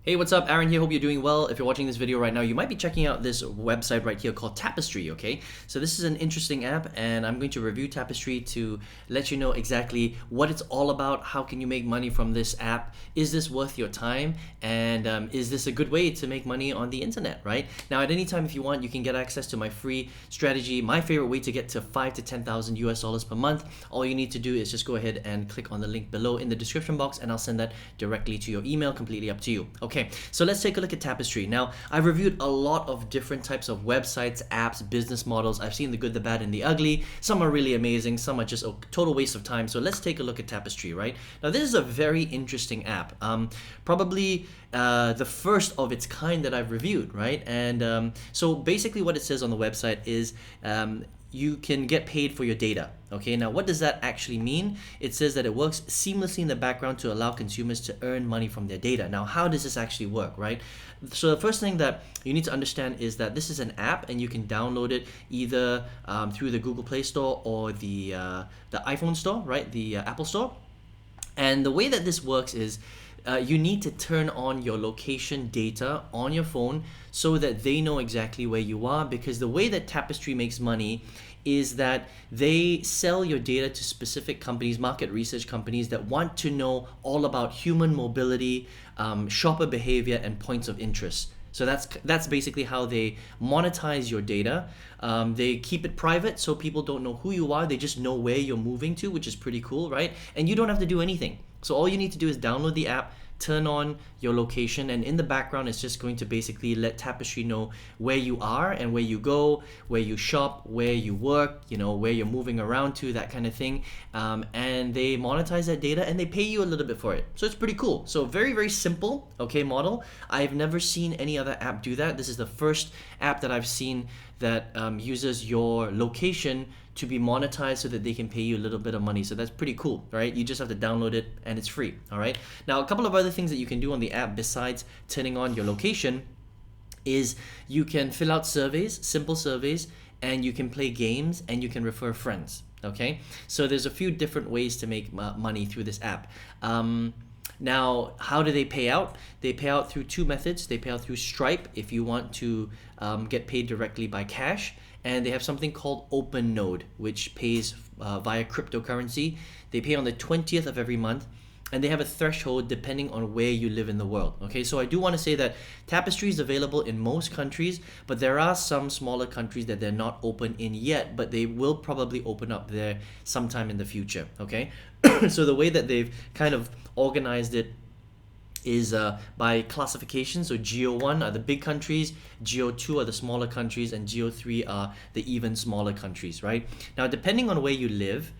Hey, what's up? Aaron here. Hope you're doing well. If you're watching this video right now, you might be checking out this website right here called Tapestri, okay? So this is an interesting app and I'm going to review Tapestri to let you know exactly what it's all about. How can you make money from this app? Is this worth your time? And is this a good way to make money on the internet, right? Now, at any time, if you want, you can get access to my free strategy, my favorite way to get to 5 to 10,000 US dollars per month. All you need to do is just go ahead and click on the link below in the description box and I'll send that directly to your email, completely up to you. Okay, so let's take a look at Tapestri. Now, I've reviewed a lot of different types of websites, apps, business models. I've seen the good, the bad, and the ugly. Some are really amazing, some are just a total waste of time. So let's take a look at Tapestri, right? Now, this is a very interesting app. Probably the first of its kind that I've reviewed, right? And so basically what it says on the website is you can get paid for your data. Okay, now what does that actually mean? It says that it works seamlessly in the background to allow consumers to earn money from their data. Now, how does this actually work, right? So the first thing that you need to understand is that this is an app and you can download it either through the Google Play Store or the iPhone Store, right? The Apple Store. And the way that this works is you need to turn on your location data on your phone so that they know exactly where you are, because the way that Tapestri makes money is that they sell your data to specific companies, market research companies that want to know all about human mobility, shopper behavior, and points of interest. So that's basically how they monetize your data. They keep it private so people don't know who you are. They just know where you're moving to, which is pretty cool, right? And you don't have to do anything. So all you need to do is download the app, turn on your location, and in the background it's just going to basically let Tapestri know where you are and where you go, where you shop, where you work, you know, where you're moving around to, that kind of thing. And they monetize that data and they pay you a little bit for it. So it's pretty cool. So very, very simple, okay, model. I've never seen any other app do that. This is the first app that I've seen that uses your location to be monetized so that they can pay you a little bit of money. So that's pretty cool, right? You just have to download it and it's free, all right? Now, a couple of other things that you can do on the app besides turning on your location is you can fill out surveys, simple surveys, and you can play games and you can refer friends, okay? So there's a few different ways to make money through this app. Now, how do they pay out? They pay out through two methods. They pay out through Stripe if you want to get paid directly by cash. And they have something called Open Node, which pays via cryptocurrency. They pay on the 20th of every month. And they have a threshold depending on where you live in the world. Okay, so I do want to say that Tapestri is available in most countries, but there are some smaller countries that they're not open in yet, but they will probably open up there sometime in the future. Okay, so the way that they've kind of organized it is by classification. So Geo 1 are the big countries, Geo 2 are the smaller countries, and Geo 3 are the even smaller countries, right? Now, depending on where you live,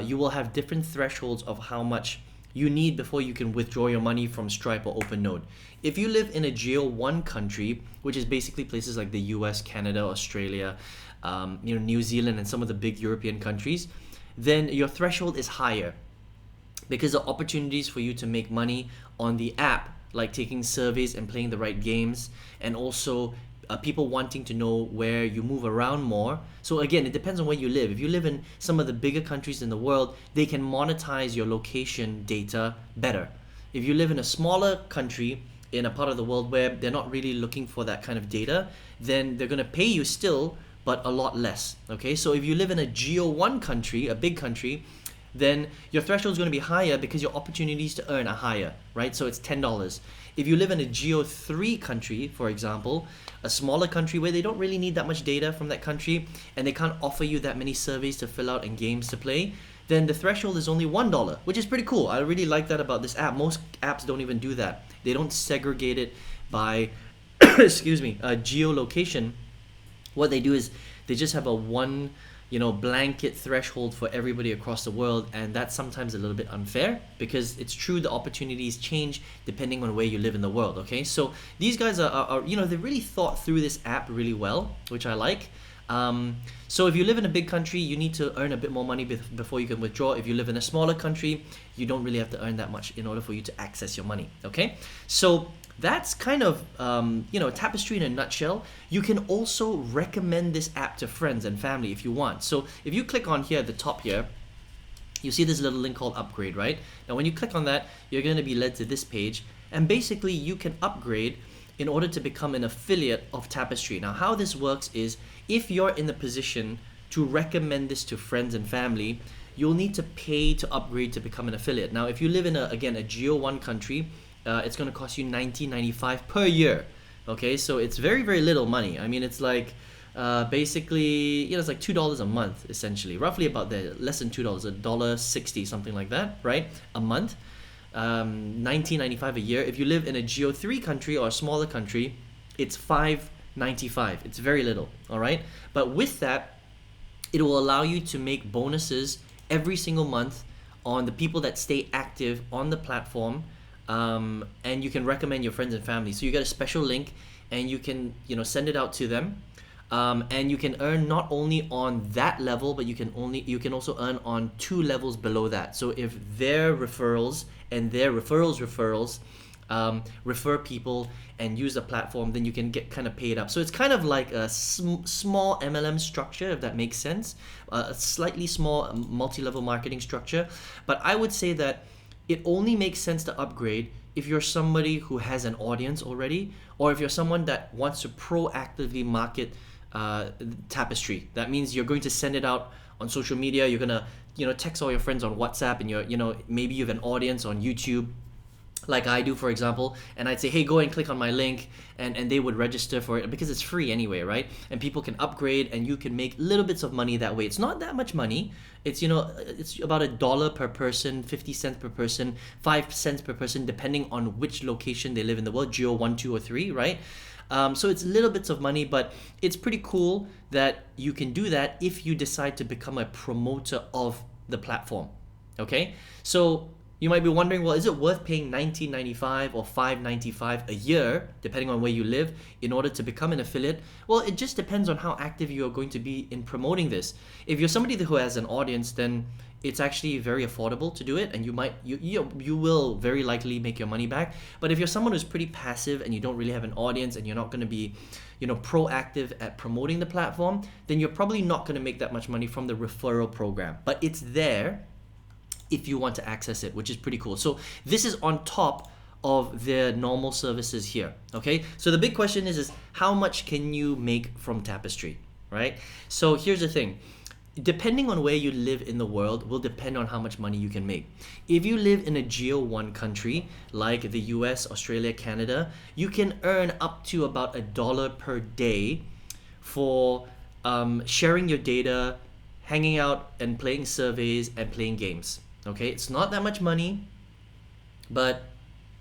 you will have different thresholds of how much you need before you can withdraw your money from Stripe or OpenNode. If you live in a Geo 1 country, which is basically places like the US, Canada, Australia, New Zealand, and some of the big European countries, then your threshold is higher because the opportunities for you to make money on the app, like taking surveys and playing the right games, and also people wanting to know where you move around more. So again, it depends on where you live. If you live in some of the bigger countries in the world, they can monetize your location data better. If you live in a smaller country in a part of the world where they're not really looking for that kind of data, then they're going to pay you still, but a lot less. Okay, so if you live in a Geo 1 country, a big country, then your threshold is going to be higher because your opportunities to earn are higher, right? So it's $10. If you live in a Geo 3 country, for example, a smaller country where they don't really need that much data from that country and they can't offer you that many surveys to fill out and games to play, then the threshold is only $1, which is pretty cool. I really like that about this app. Most apps don't even do that. They don't segregate it by, excuse me, geolocation. What they do is they just have a one blanket threshold for everybody across the world, and that's sometimes a little bit unfair because it's true the opportunities change depending on where you live in the world. Okay, so these guys are they really thought through this app really well, which I like. So if you live in a big country, you need to earn a bit more money before you can withdraw. If you live in a smaller country, you don't really have to earn that much in order for you to access your money. Okay, so that's kind of Tapestri in a nutshell. You can also recommend this app to friends and family if you want. So if you click on here at the top here, you see this little link called upgrade, right? Now when you click on that, you're going to be led to this page, And basically you can upgrade in order to become an affiliate of Tapestri. Now how this works is, if you're in the position to recommend this to friends and family, you'll need to pay to upgrade to become an affiliate. Now if you live in a Geo 1 country, it's going to cost you $19.95 per year. Okay, so it's very, very little money. I mean, it's like basically, it's like $2 a month, essentially, roughly about there, less than $2, $1.60, something like that, right? A month, $19.95 a year. If you live in a Geo 3 country or a smaller country, it's $5.95. It's very little, all right? But with that, it will allow you to make bonuses every single month on the people that stay active on the platform. And you can recommend your friends and family. So you get a special link, and you can send it out to them, and you can earn not only on that level, but you can also earn on 2 levels below that. So if their referrals and their referrals refer people and use the platform, then you can get kind of paid up. So it's kind of like a small MLM structure, if that makes sense, a slightly small multi-level marketing structure. But I would say that it only makes sense to upgrade if you're somebody who has an audience already, or if you're someone that wants to proactively market Tapestri. That means you're going to send it out on social media. You're gonna text all your friends on WhatsApp, and maybe you have an audience on YouTube, like I do, for example, and I'd say, hey, go and click on my link, and they would register for it because it's free anyway, right? And people can upgrade, and you can make little bits of money that way. It's not that much money. It's it's about $1 per person, 50 cents per person, 5 cents per person, depending on which location they live in the world, Geo 1, 2, or 3, right? So it's little bits of money, but it's pretty cool that you can do that if you decide to become a promoter of the platform. Okay, so you might be wondering, well, is it worth paying $19.95 or $5.95 a year, depending on where you live, in order to become an affiliate? Well, it just depends on how active you are going to be in promoting this. If you're somebody who has an audience, then it's actually very affordable to do it, and you will very likely make your money back. But if you're someone who's pretty passive and you don't really have an audience, and you're not going to be proactive at promoting the platform, then you're probably not going to make that much money from the referral program. But it's there if you want to access it, which is pretty cool. So this is on top of their normal services here. Okay, so the big question is how much can you make from Tapestri, right? So here's the thing. Depending on where you live in the world will depend on how much money you can make. If you live in a Geo 1 country like the US, Australia, Canada, you can earn up to about $1 per day for sharing your data, hanging out and playing surveys and playing games. Okay, it's not that much money, but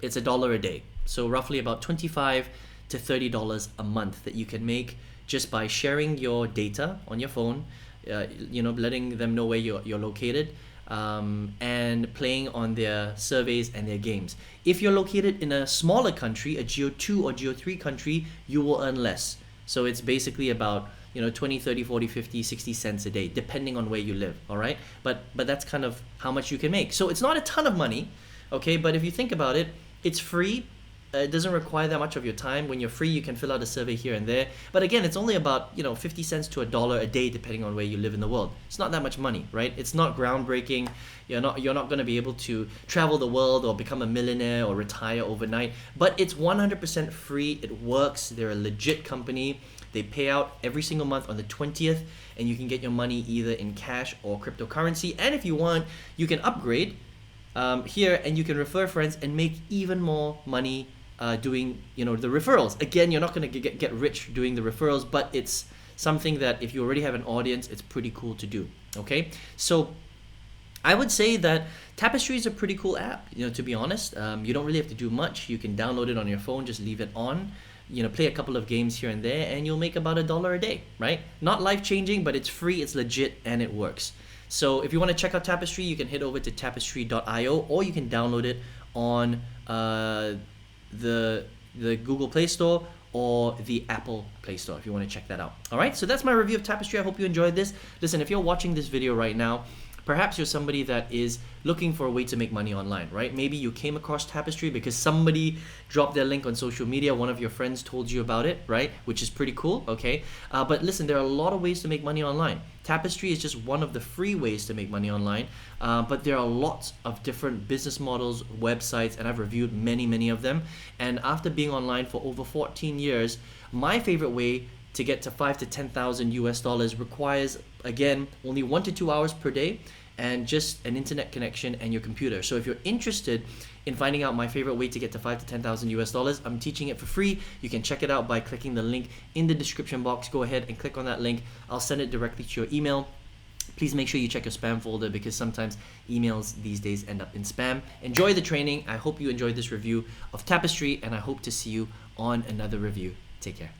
it's $1 a day. So roughly about $25 to $30 a month that you can make just by sharing your data on your phone, letting them know where you're located, and playing on their surveys and their games. If you're located in a smaller country, a Geo 2 or Geo 3 country, you will earn less. So it's basically about 20, 30, 40, 50, 60 cents a day, depending on where you live, all right? But that's kind of how much you can make. So it's not a ton of money, okay? But if you think about it, it's free. It doesn't require that much of your time. When you're free, you can fill out a survey here and there. But again, it's only about 50 cents to $1 a day, depending on where you live in the world. It's not that much money, right? It's not groundbreaking. You're not going to be able to travel the world or become a millionaire or retire overnight. But it's 100% free. It works. They're a legit company. They pay out every single month on the 20th, and you can get your money either in cash or cryptocurrency. And if you want, you can upgrade here, and you can refer friends and make even more money doing the referrals. Again, you're not going to get rich doing the referrals, but it's something that if you already have an audience, it's pretty cool to do. Okay, so I would say that Tapestri is a pretty cool app. To be honest, you don't really have to do much. You can download it on your phone, just leave it on. Play a couple of games here and there, and you'll make about $1 a day, right? Not life-changing, but it's free, it's legit, and it works. So if you want to check out Tapestri, you can head over to tapestri.io, or you can download it on the Google Play Store or the Apple Play Store if you want to check that out. All right, so that's my review of Tapestri. I hope you enjoyed this. Listen, if you're watching this video right now, Perhaps you're somebody that is looking for a way to make money online, right? Maybe you came across Tapestri because somebody dropped their link on social media, one of your friends told you about it, right? Which is pretty cool, okay? But listen, there are a lot of ways to make money online. Tapestri is just one of the free ways to make money online, but there are lots of different business models, websites, and I've reviewed many of them. And after being online for over 14 years, my favorite way to get to 5 to 10,000 US dollars requires, again, only 1 to 2 hours per day and just an internet connection and your computer. So if you're interested in finding out my favorite way to get to 5 to 10,000 US dollars, I'm teaching it for free. You can check it out by clicking the link in the description box. Go ahead and click on that link. I'll send it directly to your email. Please make sure you check your spam folder because sometimes emails these days end up in spam. Enjoy the training. I hope you enjoyed this review of Tapestri, and I hope to see you on another review. Take care.